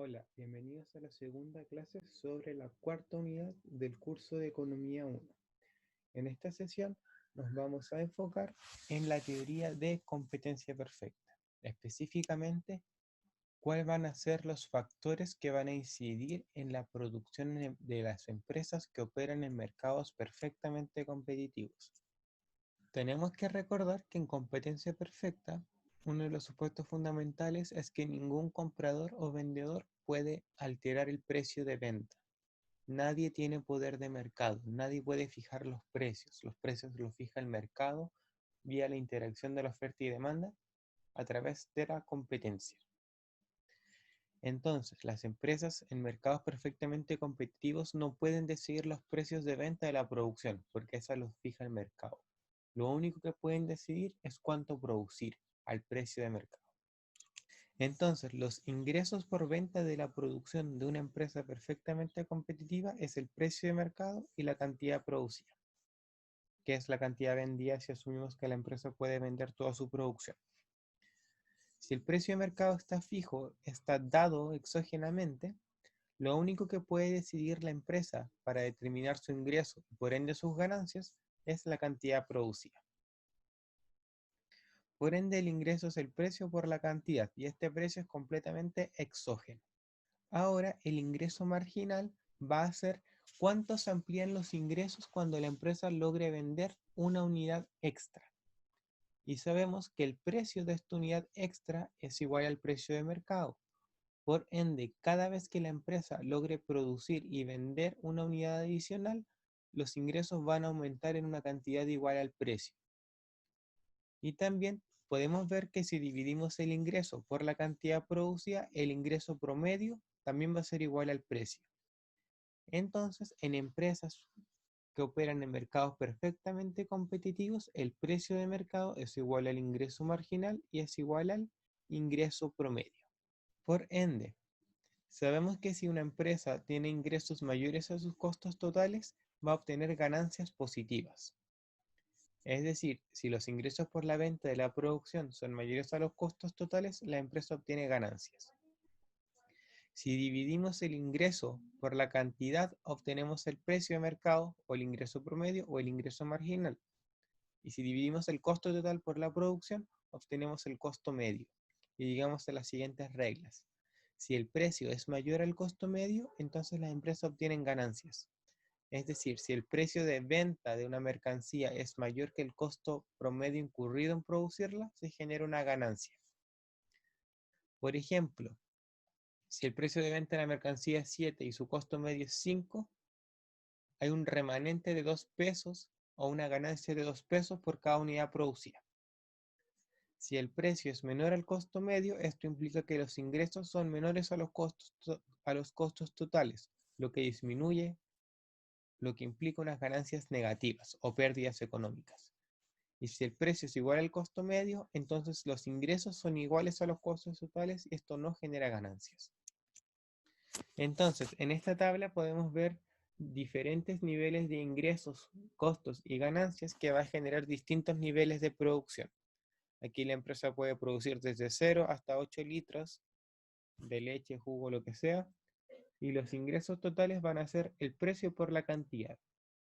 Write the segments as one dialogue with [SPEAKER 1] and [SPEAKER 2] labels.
[SPEAKER 1] Hola, bienvenidos a la segunda clase sobre la cuarta unidad del curso de Economía 1. En esta sesión nos vamos a enfocar en la teoría de competencia perfecta. Específicamente, cuáles van a ser los factores que van a incidir en la producción de las empresas que operan en mercados perfectamente competitivos. Tenemos que recordar que en competencia perfecta, uno de los supuestos fundamentales es que ningún comprador o vendedor puede alterar el precio de venta. Nadie tiene poder de mercado, nadie puede fijar los precios los fija el mercado vía la interacción de la oferta y demanda a través de la competencia. Entonces, las empresas en mercados perfectamente competitivos no pueden decidir los precios de venta de la producción, porque esa los fija el mercado. Lo único que pueden decidir es cuánto producir al precio de mercado. Entonces, los ingresos por venta de la producción de una empresa perfectamente competitiva es el precio de mercado y la cantidad producida, que es la cantidad vendida si asumimos que la empresa puede vender toda su producción. Si el precio de mercado está fijo, está dado exógenamente, lo único que puede decidir la empresa para determinar su ingreso y por ende sus ganancias es la cantidad producida. Por ende, el ingreso es el precio por la cantidad y este precio es completamente exógeno. Ahora, el ingreso marginal va a ser cuánto se amplían los ingresos cuando la empresa logre vender una unidad extra. Y sabemos que el precio de esta unidad extra es igual al precio de mercado. Por ende, cada vez que la empresa logre producir y vender una unidad adicional, los ingresos van a aumentar en una cantidad igual al precio. Y también podemos ver que si dividimos el ingreso por la cantidad producida, el ingreso promedio también va a ser igual al precio. Entonces, en empresas que operan en mercados perfectamente competitivos, el precio de mercado es igual al ingreso marginal y es igual al ingreso promedio. Por ende, sabemos que si una empresa tiene ingresos mayores a sus costos totales, va a obtener ganancias positivas. Es decir, si los ingresos por la venta de la producción son mayores a los costos totales, la empresa obtiene ganancias. Si dividimos el ingreso por la cantidad, obtenemos el precio de mercado o el ingreso promedio o el ingreso marginal. Y si dividimos el costo total por la producción, obtenemos el costo medio. Y digamos las siguientes reglas. Si el precio es mayor al costo medio, entonces las empresas obtienen ganancias. Es decir, si el precio de venta de una mercancía es mayor que el costo promedio incurrido en producirla, se genera una ganancia. Por ejemplo, si el precio de venta de la mercancía es 7 y su costo medio es 5, hay un remanente de 2 pesos o una ganancia de 2 pesos por cada unidad producida. Si el precio es menor al costo medio, esto implica que los ingresos son menores a los costos totales, lo que disminuye, lo que implica unas ganancias negativas o pérdidas económicas. Y si el precio es igual al costo medio, entonces los ingresos son iguales a los costos totales y esto no genera ganancias. Entonces, en esta tabla podemos ver diferentes niveles de ingresos, costos y ganancias que va a generar distintos niveles de producción. Aquí la empresa puede producir desde 0 hasta 8 litros de leche, jugo, lo que sea, y los ingresos totales van a ser el precio por la cantidad.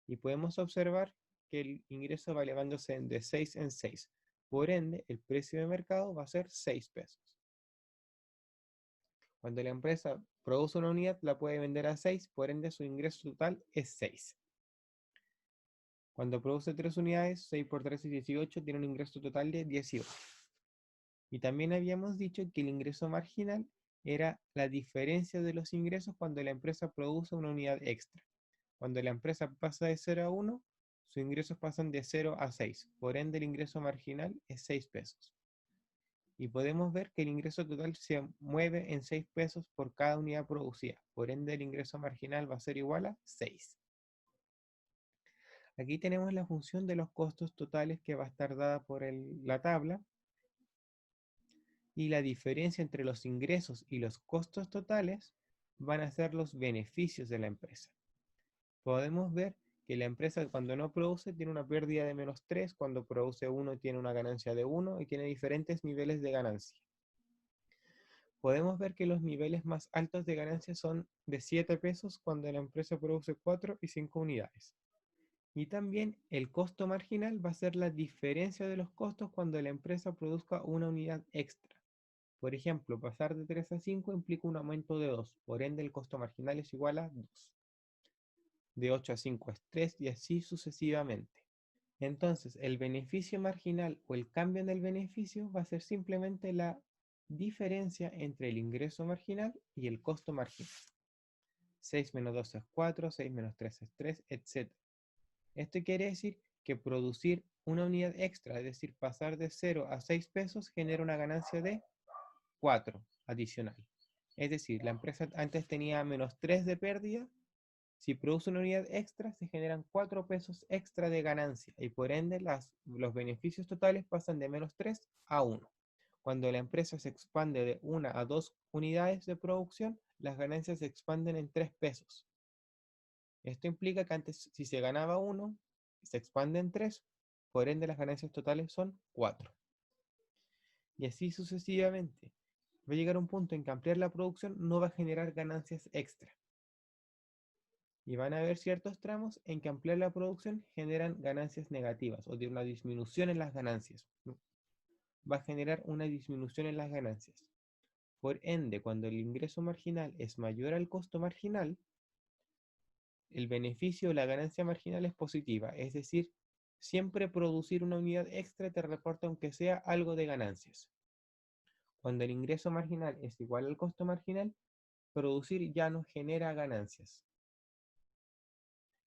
[SPEAKER 1] Y podemos observar que el ingreso va elevándose de 6 en 6. Por ende, el precio de mercado va a ser 6 pesos. Cuando la empresa produce una unidad, la puede vender a 6, por ende su ingreso total es 6. Cuando produce 3 unidades, 6 por 3 es 18, tiene un ingreso total de 18. Y también habíamos dicho que el ingreso marginal era la diferencia de los ingresos cuando la empresa produce una unidad extra. Cuando la empresa pasa de 0 a 1, sus ingresos pasan de 0 a 6. Por ende, el ingreso marginal es 6 pesos. Y podemos ver que el ingreso total se mueve en 6 pesos por cada unidad producida. Por ende, el ingreso marginal va a ser igual a 6. Aquí tenemos la función de los costos totales que va a estar dada por la tabla. Y la diferencia entre los ingresos y los costos totales van a ser los beneficios de la empresa. Podemos ver que la empresa cuando no produce tiene una pérdida de -3, cuando produce 1 tiene una ganancia de 1 y tiene diferentes niveles de ganancia. podemos ver que los niveles más altos de ganancia son de 7 pesos cuando la empresa produce 4 y 5 unidades. Y también el costo marginal va a ser la diferencia de los costos cuando la empresa produzca una unidad extra. Por ejemplo, pasar de 3 a 5 implica un aumento de 2, por ende el costo marginal es igual a 2. De 8 a 5 es 3 y así sucesivamente. Entonces, el beneficio marginal o el cambio en el beneficio va a ser simplemente la diferencia entre el ingreso marginal y el costo marginal. 6 menos 2 es 4, 6 menos 3 es 3, etc. Esto quiere decir que producir una unidad extra, es decir, pasar de 0 a 6 pesos, genera una ganancia de 4 adicional. Es decir, la empresa antes tenía menos 3 de pérdida. Si produce una unidad extra, se generan 4 pesos extra de ganancia y por ende los beneficios totales pasan de menos 3 a 1. Cuando la empresa se expande de 1 a 2 unidades de producción, las ganancias se expanden en 3 pesos. Esto implica que antes, si se ganaba 1, se expande en 3, por ende las ganancias totales son 4. Y así sucesivamente. Va a llegar un punto en que ampliar la producción no va a generar ganancias extra. Y van a haber ciertos tramos en que ampliar la producción generan ganancias negativas o de una disminución en las ganancias. Va a generar una disminución en las ganancias. Por ende, cuando el ingreso marginal es mayor al costo marginal, el beneficio o la ganancia marginal es positiva, es decir, siempre producir una unidad extra te reporta aunque sea algo de ganancias. Cuando el ingreso marginal es igual al costo marginal, producir ya no genera ganancias.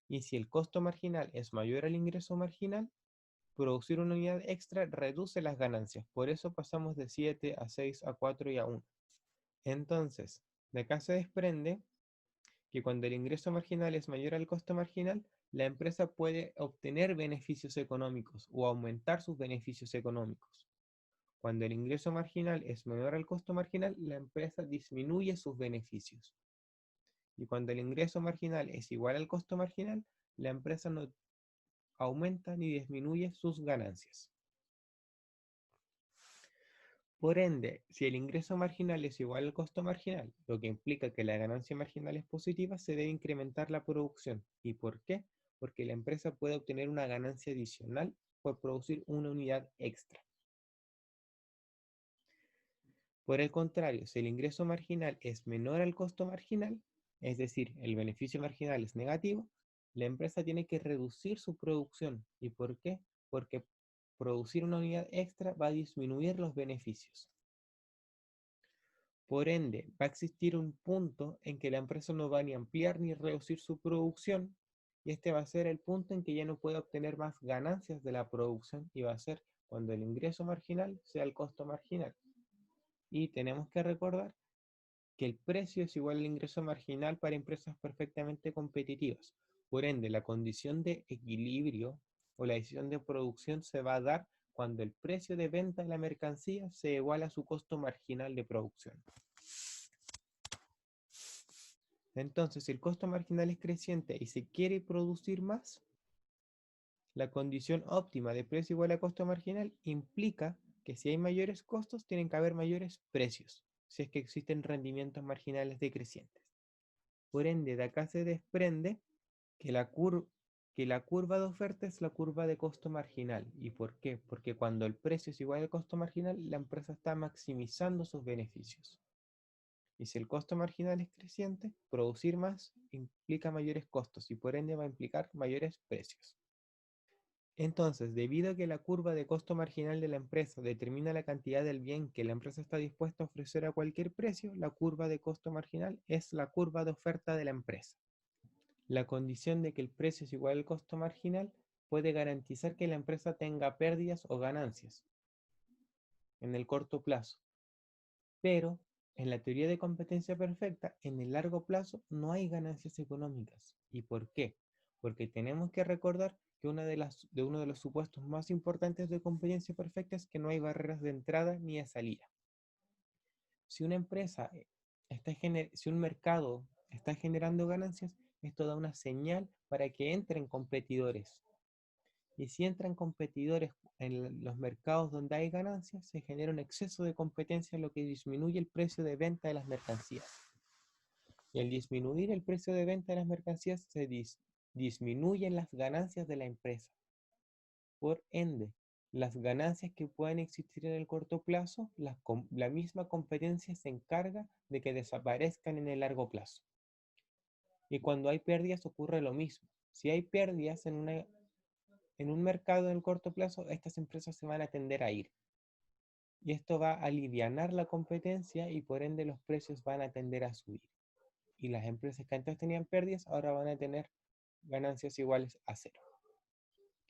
[SPEAKER 1] Y si el costo marginal es mayor al ingreso marginal, producir una unidad extra reduce las ganancias. Por eso pasamos de 7 a 6 a 4 y a 1. Entonces, de acá se desprende que cuando el ingreso marginal es mayor al costo marginal, la empresa puede obtener beneficios económicos o aumentar sus beneficios económicos. Cuando el ingreso marginal es menor al costo marginal, la empresa disminuye sus beneficios. Y cuando el ingreso marginal es igual al costo marginal, la empresa no aumenta ni disminuye sus ganancias. Por ende, si el ingreso marginal es igual al costo marginal, lo que implica que la ganancia marginal es positiva, se debe incrementar la producción. ¿Y por qué? Porque la empresa puede obtener una ganancia adicional por producir una unidad extra. Por el contrario, si el ingreso marginal es menor al costo marginal, es decir, el beneficio marginal es negativo, la empresa tiene que reducir su producción. ¿Y por qué? Porque producir una unidad extra va a disminuir los beneficios. Por ende, va a existir un punto en que la empresa no va ni a ampliar ni reducir su producción, y este va a ser el punto en que ya no puede obtener más ganancias de la producción y va a ser cuando el ingreso marginal sea el costo marginal. Y tenemos que recordar que el precio es igual al ingreso marginal para empresas perfectamente competitivas. Por ende, la condición de equilibrio o la decisión de producción se va a dar cuando el precio de venta de la mercancía se iguala a su costo marginal de producción. Entonces, si el costo marginal es creciente y se quiere producir más, la condición óptima de precio igual a costo marginal implica que si hay mayores costos, tienen que haber mayores precios, si es que existen rendimientos marginales decrecientes. Por ende, de acá se desprende que que la curva de oferta es la curva de costo marginal. ¿Y por qué? Porque cuando el precio es igual al costo marginal, la empresa está maximizando sus beneficios. Y si el costo marginal es creciente, producir más implica mayores costos y por ende va a implicar mayores precios. Entonces, debido a que la curva de costo marginal de la empresa determina la cantidad del bien que la empresa está dispuesta a ofrecer a cualquier precio, la curva de costo marginal es la curva de oferta de la empresa. La condición de que el precio es igual al costo marginal puede garantizar que la empresa tenga pérdidas o ganancias en el corto plazo. Pero en la teoría de competencia perfecta, en el largo plazo no hay ganancias económicas. ¿Y por qué? Porque tenemos que recordar que uno de los supuestos más importantes de competencia perfecta es que no hay barreras de entrada ni de salida. Si una empresa, si un mercado está generando ganancias, esto da una señal para que entren competidores. Y si entran competidores en los mercados donde hay ganancias, se genera un exceso de competencia, lo que disminuye el precio de venta de las mercancías. Y al disminuir el precio de venta de las mercancías, se disminuyen las ganancias de la empresa. Por ende, las ganancias que pueden existir en el corto plazo, la misma competencia se encarga de que desaparezcan en el largo plazo. Y cuando hay pérdidas ocurre lo mismo. Si hay pérdidas en un mercado en el corto plazo, estas empresas se van a tender a ir. Y esto va a alivianar la competencia y por ende los precios van a tender a subir. Y las empresas que antes tenían pérdidas ahora van a tener ganancias iguales a cero.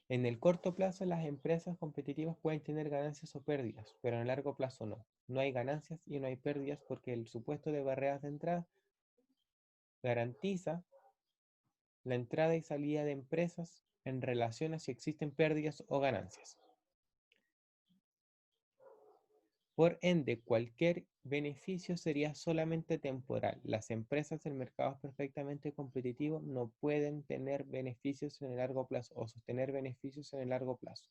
[SPEAKER 1] En el corto plazo las empresas competitivas pueden tener ganancias o pérdidas, pero en el largo plazo no. No hay ganancias y no hay pérdidas porque el supuesto de barreras de entrada garantiza la entrada y salida de empresas en relación a si existen pérdidas o ganancias. Por ende, cualquier beneficio sería solamente temporal. Las empresas en mercados perfectamente competitivos no pueden tener beneficios en el largo plazo o sostener beneficios en el largo plazo.